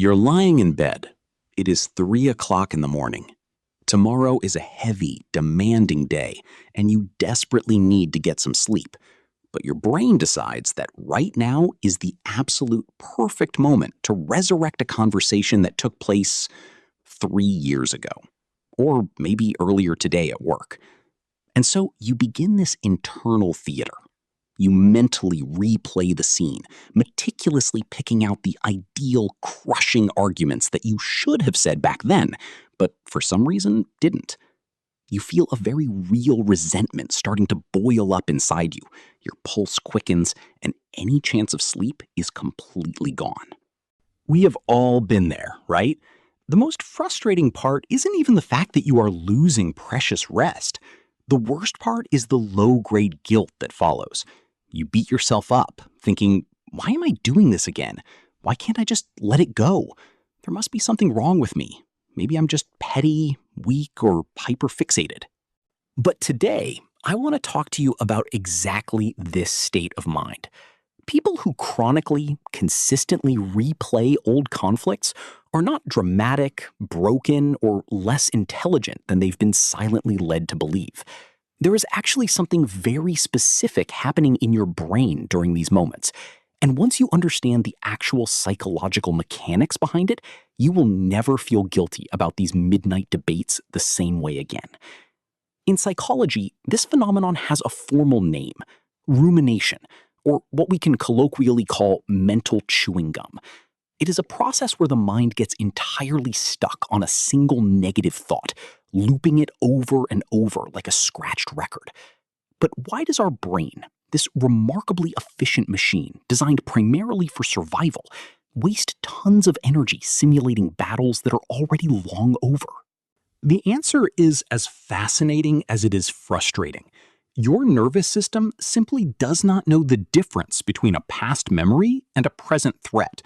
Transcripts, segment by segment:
You're lying in bed. It is 3 o'clock in the morning. Tomorrow is a heavy, demanding day, and you desperately need to get some sleep. But your brain decides that right now is the absolute perfect moment to resurrect a conversation that took place 3 years ago, or maybe earlier today at work. And so you begin this internal theater. You mentally replay the scene, meticulously picking out the ideal, crushing arguments that you should have said back then, but for some reason didn't. You feel a very real resentment starting to boil up inside you. Your pulse quickens, and any chance of sleep is completely gone. We have all been there, right? The most frustrating part isn't even the fact that you are losing precious rest. The worst part is the low-grade guilt that follows. You beat yourself up, thinking, why am I doing this again? Why can't I just let it go? There must be something wrong with me. Maybe I'm just petty, weak, or hyperfixated. But today, I want to talk to you about exactly this state of mind. People who chronically, consistently replay old conflicts are not dramatic, broken, or less intelligent than they've been silently led to believe. There is actually something very specific happening in your brain during these moments. And once you understand the actual psychological mechanics behind it, you will never feel guilty about these midnight debates the same way again. In psychology, this phenomenon has a formal name: rumination, or what we can colloquially call mental chewing gum. It is a process where the mind gets entirely stuck on a single negative thought, looping it over and over like a scratched record. But why does our brain, this remarkably efficient machine designed primarily for survival, waste tons of energy simulating battles that are already long over? The answer is as fascinating as it is frustrating. Your nervous system simply does not know the difference between a past memory and a present threat.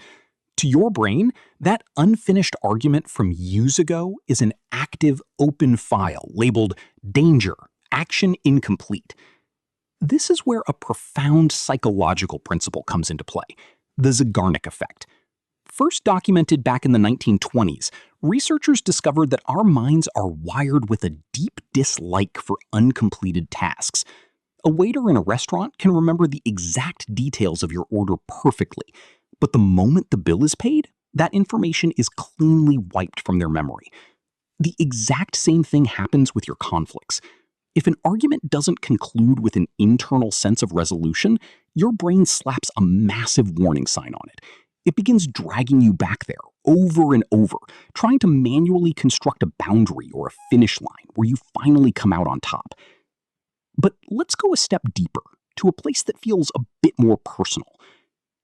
To your brain, that unfinished argument from years ago is an active, open file labeled Danger, Action Incomplete. This is where a profound psychological principle comes into play: the Zeigarnik effect. First documented back in the 1920s, researchers discovered that our minds are wired with a deep dislike for uncompleted tasks. A waiter in a restaurant can remember the exact details of your order perfectly, but the moment the bill is paid, that information is cleanly wiped from their memory. The exact same thing happens with your conflicts. If an argument doesn't conclude with an internal sense of resolution, your brain slaps a massive warning sign on it. It begins dragging you back there over and over, trying to manually construct a boundary or a finish line where you finally come out on top. But let's go a step deeper, to a place that feels a bit more personal.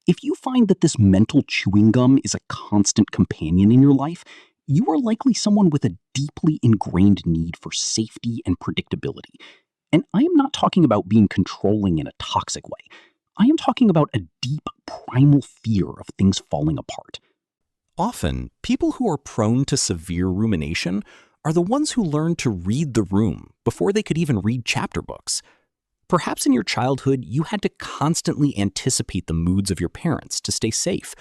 If you find that this mental chewing gum is a constant companion in your life, you are likely someone with a deeply ingrained need for safety and predictability. And I am not talking about being controlling in a toxic way. I am talking about a deep, primal fear of things falling apart. Often, people who are prone to severe rumination are the ones who learned to read the room before they could even read chapter books. Perhaps in your childhood, you had to constantly anticipate the moods of your parents to stay safe.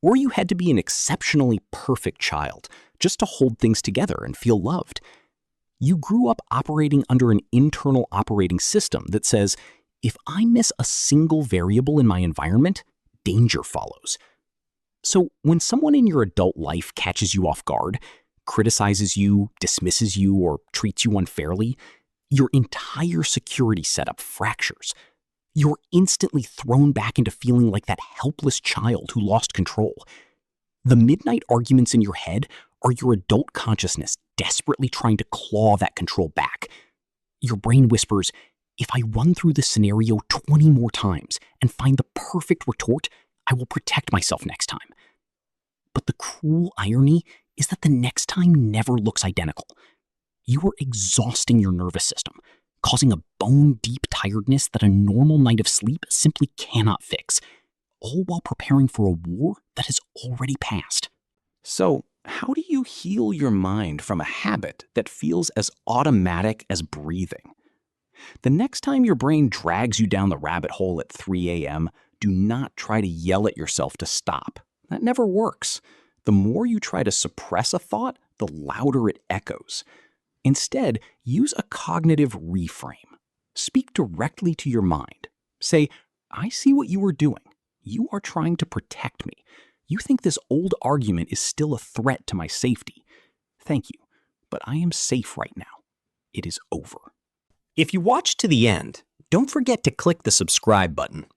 Or you had to be an exceptionally perfect child just to hold things together and feel loved. You grew up operating under an internal operating system that says, if I miss a single variable in my environment, danger follows. So when someone in your adult life catches you off guard, criticizes you, dismisses you, or treats you unfairly, your entire security setup fractures. You're instantly thrown back into feeling like that helpless child who lost control. The midnight arguments in your head are your adult consciousness desperately trying to claw that control back. Your brain whispers, if I run through this scenario 20 more times and find the perfect retort, I will protect myself next time. But the cruel irony is that the next time never looks identical. You are exhausting your nervous system, causing a bone-deep tiredness that a normal night of sleep simply cannot fix, all while preparing for a war that has already passed. So, how do you heal your mind from a habit that feels as automatic as breathing? The next time your brain drags you down the rabbit hole at 3 a.m., do not try to yell at yourself to stop. That never works. The more you try to suppress a thought, the louder it echoes. Instead, use a cognitive reframe. Speak directly to your mind. Say, I see what you are doing. You are trying to protect me. You think this old argument is still a threat to my safety. Thank you, but I am safe right now. It is over. If you watched to the end, don't forget to click the subscribe button